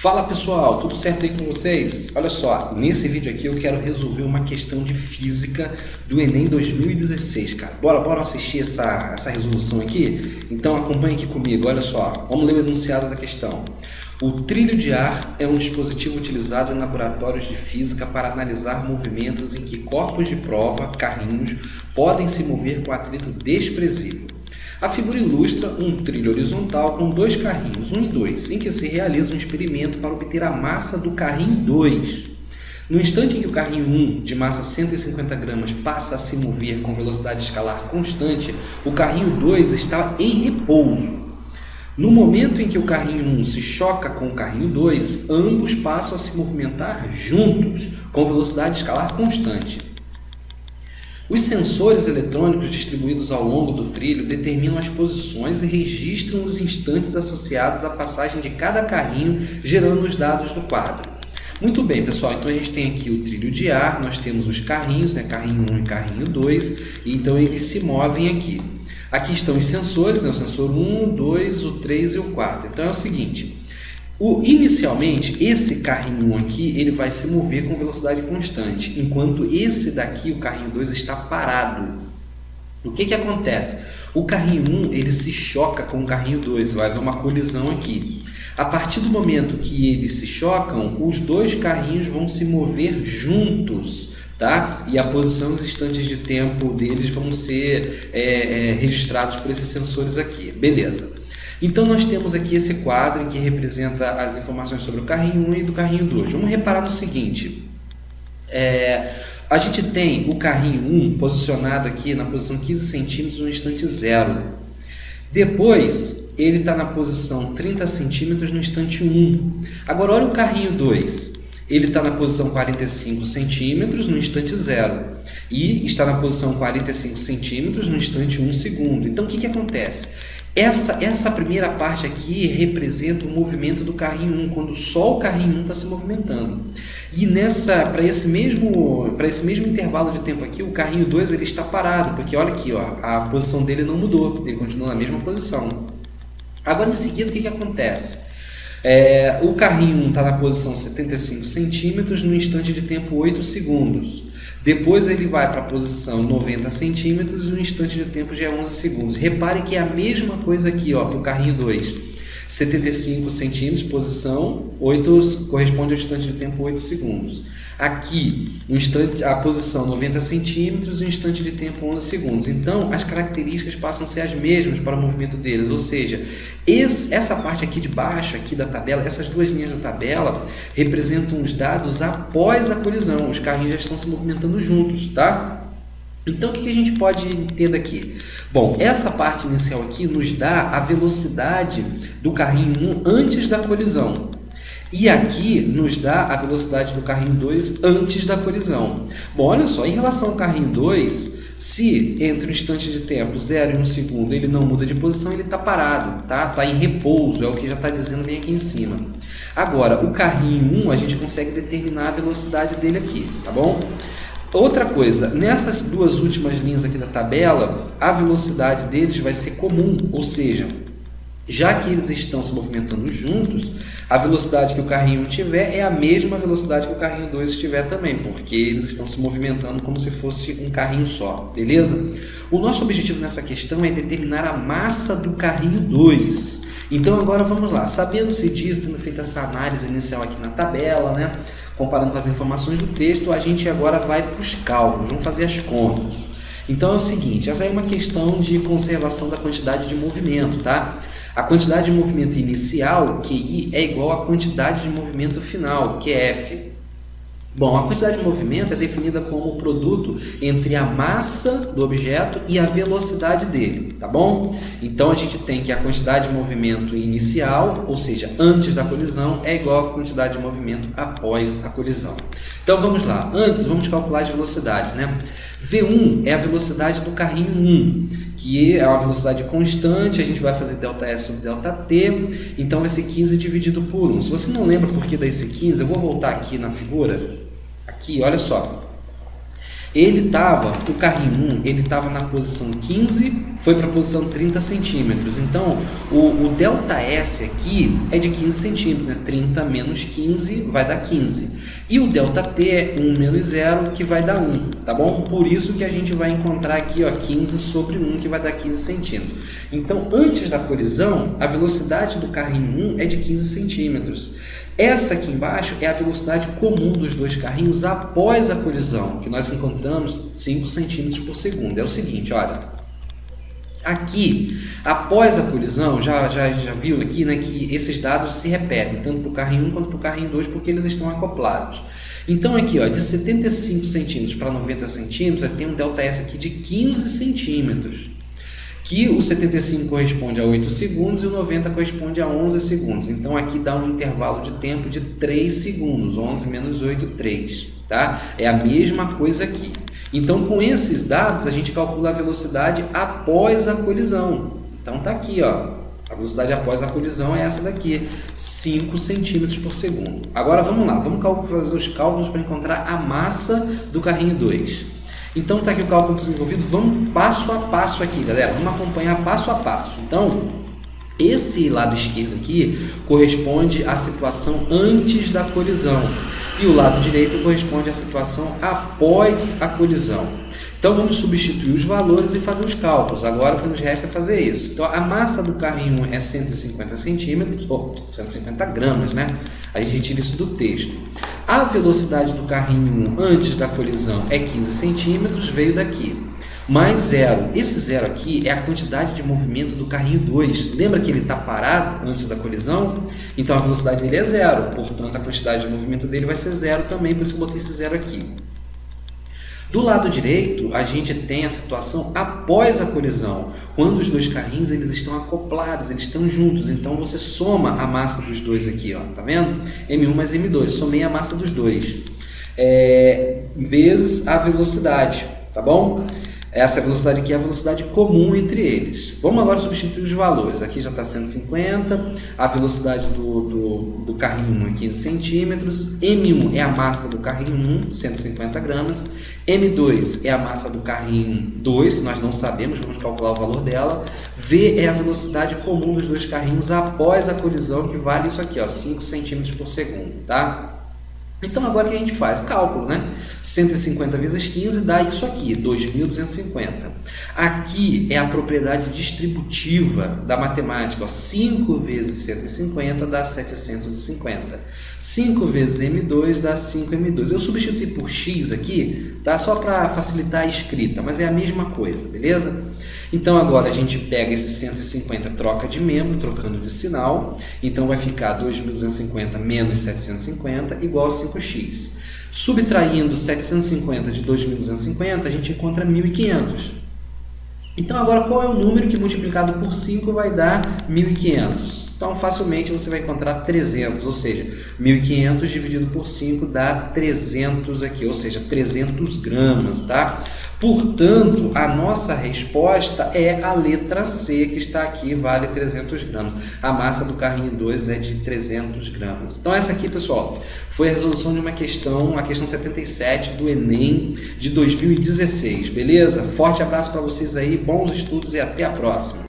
Fala pessoal, tudo certo aí com vocês? Olha só, nesse vídeo aqui eu quero resolver uma questão de física do Enem 2016, cara. Bora assistir essa resolução aqui? Então acompanhe aqui comigo, olha só, vamos ler o enunciado da questão. O trilho de ar é um dispositivo utilizado em laboratórios de física para analisar movimentos em que corpos de prova, carrinhos, podem se mover com atrito desprezível. A figura ilustra um trilho horizontal com dois carrinhos, 1 e 2, em que se realiza um experimento para obter a massa do carrinho 2. No instante em que o carrinho 1, de massa 150 gramas, passa a se mover com velocidade escalar constante, o carrinho 2 está em repouso. No momento em que o carrinho 1 se choca com o carrinho 2, ambos passam a se movimentar juntos, com velocidade escalar constante. Os sensores eletrônicos distribuídos ao longo do trilho determinam as posições e registram os instantes associados à passagem de cada carrinho, gerando os dados do quadro. Muito bem, pessoal, então a gente tem aqui o trilho de ar, nós temos os carrinhos, né, carrinho 1 e carrinho 2, e então eles se movem aqui. Aqui estão os sensores, né, o sensor 1, 2, o 3 e o 4. Então é o seguinte... Inicialmente, esse carrinho 1 aqui, ele vai se mover com velocidade constante, enquanto esse daqui, o carrinho 2, está parado. O que acontece? O carrinho 1, ele se choca com o carrinho 2, vai haver uma colisão aqui. A partir do momento que eles se chocam, os dois carrinhos vão se mover juntos, tá? E a posição e os instantes de tempo deles vão ser registrados por esses sensores aqui. Beleza. Então nós temos aqui esse quadro em que representa as informações sobre o carrinho 1 e do carrinho 2. Vamos reparar no seguinte, a gente tem o carrinho 1 posicionado aqui na posição 15 centímetros no instante 0. Depois ele está na posição 30 centímetros no instante 1. Agora olha o carrinho 2, ele está na posição 45 centímetros no instante 0. E está na posição 45 centímetros no instante 1 segundo. Então o que acontece? Essa primeira parte aqui representa o movimento do carrinho 1, quando só o carrinho 1 está se movimentando. E para esse mesmo intervalo de tempo aqui, o carrinho 2 ele está parado, porque olha aqui, ó, a posição dele não mudou, ele continua na mesma posição. Agora em seguida, o que acontece? O carrinho 1 está na posição 75 centímetros no instante de tempo 8 segundos. Depois ele vai para a posição 90 centímetros e no instante de tempo já é 11 segundos. Repare que é a mesma coisa aqui para o carrinho 2. 75 centímetros, posição 8, corresponde ao instante de tempo 8 segundos. Aqui, a posição 90 centímetros e o instante de tempo 11 segundos. Então, as características passam a ser as mesmas para o movimento deles. Ou seja, essa parte aqui de baixo, aqui da tabela, essas duas linhas da tabela, representam os dados após a colisão. Os carrinhos já estão se movimentando juntos, tá? Então, o que a gente pode ter daqui? Bom, essa parte inicial aqui nos dá a velocidade do carrinho 1 antes da colisão. E aqui nos dá a velocidade do carrinho 2 antes da colisão. Bom, olha só, em relação ao carrinho 2, se entre o instante de tempo 0 e 1 segundo ele não muda de posição, ele está parado, tá? Está em repouso, é o que já está dizendo bem aqui em cima. Agora, o carrinho 1, a gente consegue determinar a velocidade dele aqui, tá bom? Outra coisa, nessas duas últimas linhas aqui da tabela, a velocidade deles vai ser comum, ou seja, já que eles estão se movimentando juntos, a velocidade que o carrinho 1 tiver é a mesma velocidade que o carrinho 2 estiver também, porque eles estão se movimentando como se fosse um carrinho só, beleza? O nosso objetivo nessa questão é determinar a massa do carrinho 2. Então agora vamos lá, sabendo-se disso, tendo feito essa análise inicial aqui na tabela, né, comparando com as informações do texto, a gente agora vai para os cálculos, vamos fazer as contas. Então é o seguinte, essa é uma questão de conservação da quantidade de movimento, tá? A quantidade de movimento inicial, QI, é igual à quantidade de movimento final, QF. Bom, a quantidade de movimento é definida como o produto entre a massa do objeto e a velocidade dele, tá bom? Então a gente tem que a quantidade de movimento inicial, ou seja, antes da colisão, é igual à quantidade de movimento após a colisão. Então vamos lá, antes vamos calcular as velocidades, né? V1 é a velocidade do carrinho 1, que é uma velocidade constante, a gente vai fazer ΔS sobre ΔT, então vai ser 15 dividido por 1. Se você não lembra por que dá esse 15, eu vou voltar aqui na figura, aqui, olha só. O carrinho 1, ele estava na posição 15, foi para a posição 30 centímetros. Então, o ΔS aqui é de 15 centímetros, né? 30 menos 15 vai dar 15. E o ΔT é 1 menos 0, que vai dar 1, tá bom? Por isso que a gente vai encontrar aqui, ó, 15 sobre 1, que vai dar 15 centímetros. Então, antes da colisão, a velocidade do carrinho 1 é de 15 centímetros. Essa aqui embaixo é a velocidade comum dos dois carrinhos após a colisão, que nós encontramos 5 centímetros por segundo. É o seguinte, olha, aqui, após a colisão, já viu aqui, né, que esses dados se repetem, tanto para o carrinho 1 quanto para o carrinho 2, porque eles estão acoplados. Então aqui, ó, de 75 centímetros para 90 centímetros, tem um ΔS aqui de 15 centímetros. Que o 75 corresponde a 8 segundos e o 90 corresponde a 11 segundos. Então, aqui dá um intervalo de tempo de 3 segundos. 11 menos 8, 3. Tá? É a mesma coisa aqui. Então, com esses dados, a gente calcula a velocidade após a colisão. Então, tá aqui, ó. A velocidade após a colisão é essa daqui, 5 centímetros por segundo. Agora, vamos lá. Vamos fazer os cálculos para encontrar a massa do carrinho 2. Então está aqui o cálculo desenvolvido, vamos passo a passo aqui, galera, vamos acompanhar passo a passo. Então, esse lado esquerdo aqui corresponde à situação antes da colisão e o lado direito corresponde à situação após a colisão. Então vamos substituir os valores e fazer os cálculos. Agora o que nos resta é fazer isso. Então a massa do carrinho 1 é 150 centímetros, ou 150 gramas, né? A gente retira isso do texto. A velocidade do carrinho 1 antes da colisão é 15 centímetros, veio daqui. Mais zero. Esse zero aqui é a quantidade de movimento do carrinho 2. Lembra que ele está parado antes da colisão? Então a velocidade dele é zero. Portanto, a quantidade de movimento dele vai ser zero também, por isso que eu botei esse zero aqui. Do lado direito, a gente tem a situação após a colisão, quando os dois carrinhos eles estão acoplados, eles estão juntos. Então você soma a massa dos dois aqui, ó, tá vendo? M1 mais M2, somei a massa dos dois, vezes a velocidade, tá bom? Essa velocidade aqui é a velocidade comum entre eles. Vamos agora substituir os valores. Aqui já está 150, a velocidade do carrinho 1 é 15 centímetros, M1 é a massa do carrinho 1, 150 gramas, M2 é a massa do carrinho 2, que nós não sabemos, vamos calcular o valor dela, V é a velocidade comum dos dois carrinhos após a colisão, que vale isso aqui, ó, 5 centímetros por segundo, tá? Então agora o que a gente faz? Cálculo, né? 150 vezes 15 dá isso aqui, 2.250. Aqui é a propriedade distributiva da matemática, ó, 5 vezes 150 dá 750. 5 vezes M2 dá 5M2. Eu substituí por X aqui, tá? Só para facilitar a escrita, mas é a mesma coisa, beleza? Então agora a gente pega esse 150, troca de membro, trocando de sinal. Então vai ficar 2.250 menos 750 igual a 5x. Subtraindo 750 de 2.250, a gente encontra 1.500. Então agora qual é o número que multiplicado por 5 vai dar 1.500? Então facilmente você vai encontrar 300, ou seja, 1.500 dividido por 5 dá 300 aqui, ou seja, 300 gramas, tá? Portanto, a nossa resposta é a letra C, que está aqui, vale 300 gramas. A massa do carrinho 2 é de 300 gramas. Então essa aqui, pessoal, foi a resolução de uma questão, a questão 77 do Enem de 2016, beleza? Forte abraço para vocês aí, bons estudos e até a próxima.